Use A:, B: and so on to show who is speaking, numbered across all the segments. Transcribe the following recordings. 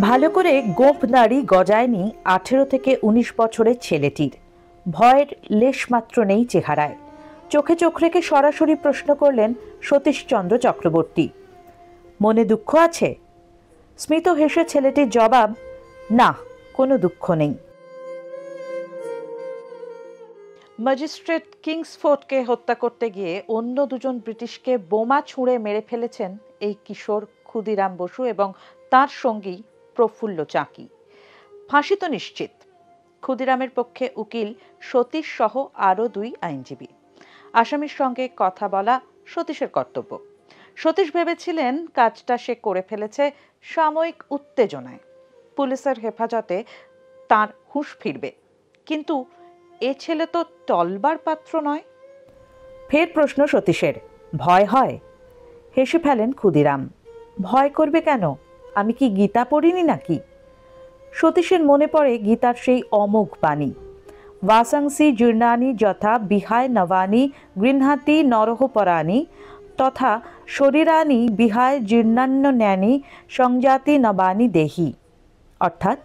A: ভালো করে গোঁফ দাড়ি গজায়নি 18 থেকে 19 বছরের ছেলেটির। ভয়ের লেশমাত্র নেই চেহারায়। চোখে চোখ রেখে সরাসরি প্রশ্ন করলেন সতীশচন্দ্র চক্রবর্তী, মনে দুঃখ আছে? স্মিত হেসে ছেলেটির জবাব, না, কোনো দুঃখ নেই। ম্যাজিস্ট্রেট কিংসফোর্ডকে হত্যা করতে গিয়ে অন্য দুজন ব্রিটিশকে বোমা ছুঁড়ে মেরে ফেলেছেন এই কিশোর ক্ষুদিরাম বসু এবং তার সঙ্গী প্রফুল্ল চাকি। ফাঁসি তো নিশ্চিত। ক্ষুদিরামের পক্ষে উকিল সতীশ সহ আরও 2 আইনজীবী। আসামির সঙ্গে কথা বলা সতীশের কর্তব্য। সতীশ ভেবেছিলেন কাজটা সে করে ফেলেছে সাময়িক উত্তেজনায়, পুলিশের হেফাজতে তার হুঁশ ফিরবে। কিন্তু এ ছেলে তো টলবার পাত্র নয়। ফের প্রশ্ন সতীশের, ভয় হয়? হেসে ফেলেন ক্ষুদিরাম, ভয় করবে কেন? আমি কি গীতা পড়িনি নাকি? সতীশের মনে পড়ে গীতার সেই অমোঘ বাণী, বাসাংসি জীর্ণানি যথা বিহায় নবানি গৃহাতি নরহ পরাণি তথা শরীরানি বিহায় জীর্ণান্য ন্যানি সংজাতি নবানি দেহি। অর্থাৎ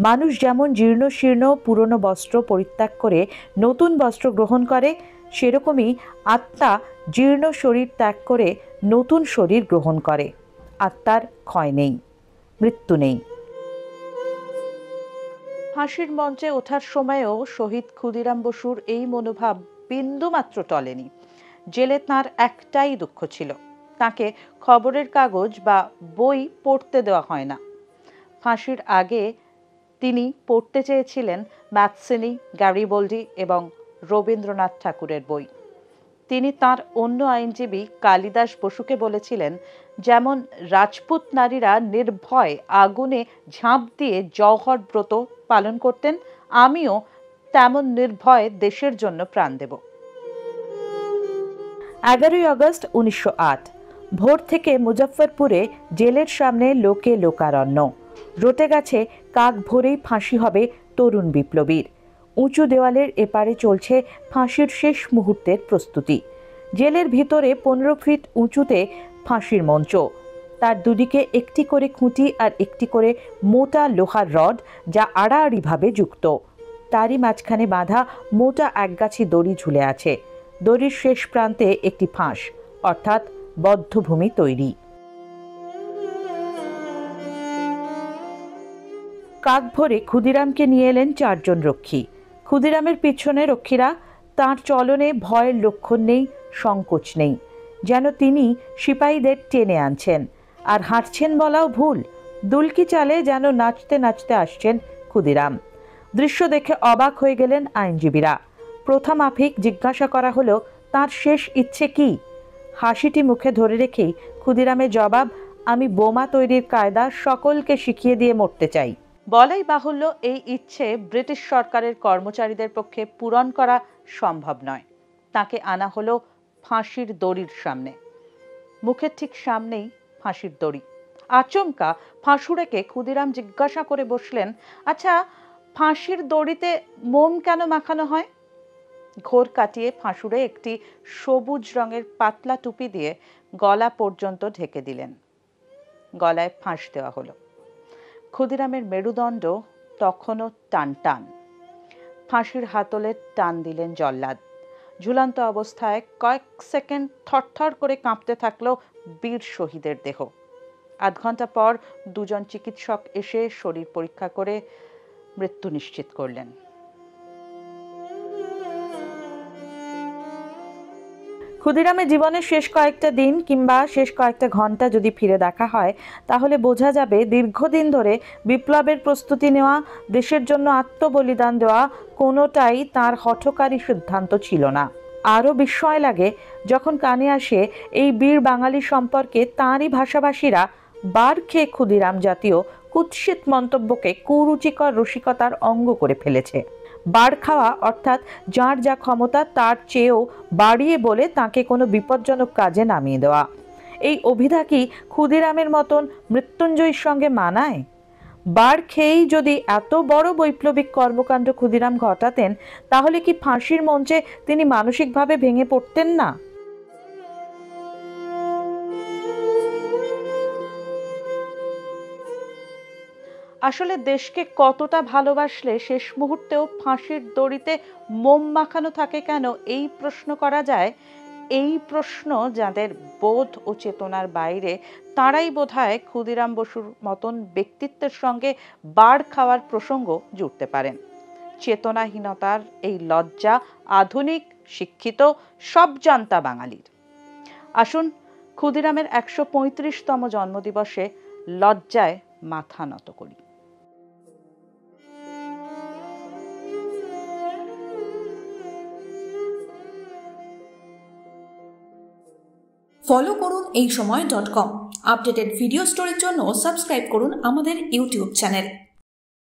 A: মানুষ যেমন জীর্ণ শীর্ণ পুরনো বস্ত্র পরিত্যাগ করে নতুন বস্ত্র গ্রহণ করে, সেরকমই আত্মা জীর্ণ শরীর ত্যাগ করে নতুন শরীর গ্রহণ করে। আত্মার ক্ষয় নেই, মৃত্যু নেই। ফাঁসির মঞ্চে ওঠার সময়ও শহীদ ক্ষুদিরাম বসুর এই মনোভাব বিন্দুমাত্র টলেনি। জেলে তাঁর একটাই দুঃখ ছিল, তাকে খবরের কাগজ বা বই পড়তে দেওয়া হয় না। ফাঁসির আগে তিনি পড়তে চেয়েছিলেন ম্যাথসিনি, গ্যারিবোল্ডি এবং রবীন্দ্রনাথ ঠাকুরের বই। তিনি তার অন্য আইনজীবী কালিদাস বসুকে বলেছিলেন, যেমন রাজপুত নারীরা নির্ভয় আগুনে ঝাঁপ দিয়ে জওহর ব্রত পালন করতেন, আমিও তেমন নির্ভয় দেশের জন্য প্রাণ দেব। 11ই আগস্ট 1908 ভোর থেকে মুজফ্ফরপুরে জেলের সামনে লোকে লোকারণ্য। রটে গেছে কাক ভোরেই ফাঁসি হবে তরুণ বিপ্লবীর। উঁচু দেওয়ালের এপারে চলছে ফাঁসির শেষ মুহূর্তের প্রস্তুতি। জেলের ভিতরে 15 ফিট উঁচুতে ফাঁসির মঞ্চ, তার দুদিকে একটি করে খুঁটি আর একটি করে মোটা লোহার রড, যা আড়াআড়িভাবে যুক্ত। তারই মাঝখানে বাঁধা মোটা একগাছি দড়ি ঝুলে আছে। দড়ির শেষ প্রান্তে একটি ফাঁস, অর্থাৎ বদ্ধভূমি তৈরি। কাক ভোরে ক্ষুদিরামকে নিয়ে এলেন 4 জন রক্ষী। ক্ষুদিরামের পিছনে রক্ষীরা, তাঁর চলনে ভয়ের লক্ষণ নেই, সংকোচ নেই, যেন তিনি সিপাহীদের টেনে আনছেন। আর হাঁটছেন বলাও ভুল, দুলকি চালে যেন নাচতে নাচতে আসছেন ক্ষুদিরাম। দৃশ্য দেখে অবাক হয়ে গেলেন আইনজীবীরা। প্রথম মাফিক জিজ্ঞাসা করা হলো, তার শেষ ইচ্ছে কি? হাসিটি মুখে ধরে রেখেই ক্ষুদিরামের জবাব, আমি বোমা তৈরির কায়দা সকলকে শিখিয়ে দিয়ে মরতে চাই। বলাই বাহুল্য, এই ইচ্ছে ব্রিটিশ সরকারের কর্মচারীদের পক্ষে পূরণ করা সম্ভব নয়। তাকে আনা হলো ফাঁসির দড়ির সামনে। মুখের ঠিক সামনেই ফাঁসির দড়ি। আচমকা ফাঁসুড়েকে ক্ষুদিরাম জিজ্ঞাসা করে বসলেন, আচ্ছা, ফাঁসির দড়িতে মোম কেন মাখানো হয়? ঘোর কাটিয়ে ফাঁসুড়ে একটি সবুজ রঙের পাতলা টুপি দিয়ে গলা পর্যন্ত ঢেকে দিলেন। গলায় ফাঁস দেওয়া হলো। ক্ষুদিরামের মেরুদণ্ড তখনও টান টান। ফাঁসির হাতলে টান দিলেন জল্লাদ। ঝুলন্ত অবস্থায় কয়েক সেকেন্ড থরথর করে কাঁপতে থাকলো বীর শহীদের দেহ। আধ ঘন্টা পর 2 জন চিকিৎসক এসে শরীর পরীক্ষা করে মৃত্যু নিশ্চিত করলেন। ক্ষুদিরামের জীবনের শেষ কয়েকটা দিন কিংবা শেষ কয়েকটা ঘন্টা যদি ফিরে দেখা হয়, তাহলে বোঝা যাবে দীর্ঘদিন ধরে বিপ্লবের প্রস্তুতি নেওয়া, দেশের জন্য আত্মবলিদান দেওয়া কোনোটাই তার হঠকারী সিদ্ধান্ত ছিল না। আরও বিস্ময় লাগে যখন কানে আসে এই বীর বাঙালি সম্পর্কে তাঁরই ভাষাভাষীরা বার খেয়ে ক্ষুদিরাম জাতীয় কুৎসিত মন্তব্যকে কুরুচিকর রসিকতার অঙ্গ করে ফেলেছে। বার খাওয়া অর্থাৎ যার যা ক্ষমতা তার চেয়েও বাড়িয়ে বলে তাকে কোনো বিপজ্জনক কাজে নামিয়ে দেওয়া। এই অভিধা কি ক্ষুদিরামের মতন মৃত্যুঞ্জয়ীর সঙ্গে মানায়? বার খেয়েই যদি এত বড় বৈপ্লবিক কর্মকাণ্ড ক্ষুদিরাম ঘটাতেন, তাহলে কি ফাঁসির মঞ্চে তিনি মানসিকভাবে ভেঙে পড়তেন না? আসলে দেশকে কতটা ভালোবাসলে শেষ মুহূর্তেও ফাঁসির দড়িতে মোম মাখানো থাকে কেন, এই প্রশ্ন করা যায়। এই প্রশ্ন যাদের বোধ ও চেতনার বাইরে, তাঁরাই বোধহয় ক্ষুদিরাম বসুর মতন ব্যক্তিত্বের সঙ্গে বাড় খাওয়ার প্রসঙ্গ জুড়তে পারেন। চেতনাহীনতার এই লজ্জা আধুনিক শিক্ষিত সব জান্তা বাঙালির। আসুন ক্ষুদিরামের ১৩৫তম জন্মদিবসে লজ্জায় মাথা নত করি।
B: ফলো করুন এইসময়.com। আপডেটেড ভিডিও স্টোরির জন্য সাবস্ক্রাইব করুন আমাদের ইউটিউব চ্যানেল।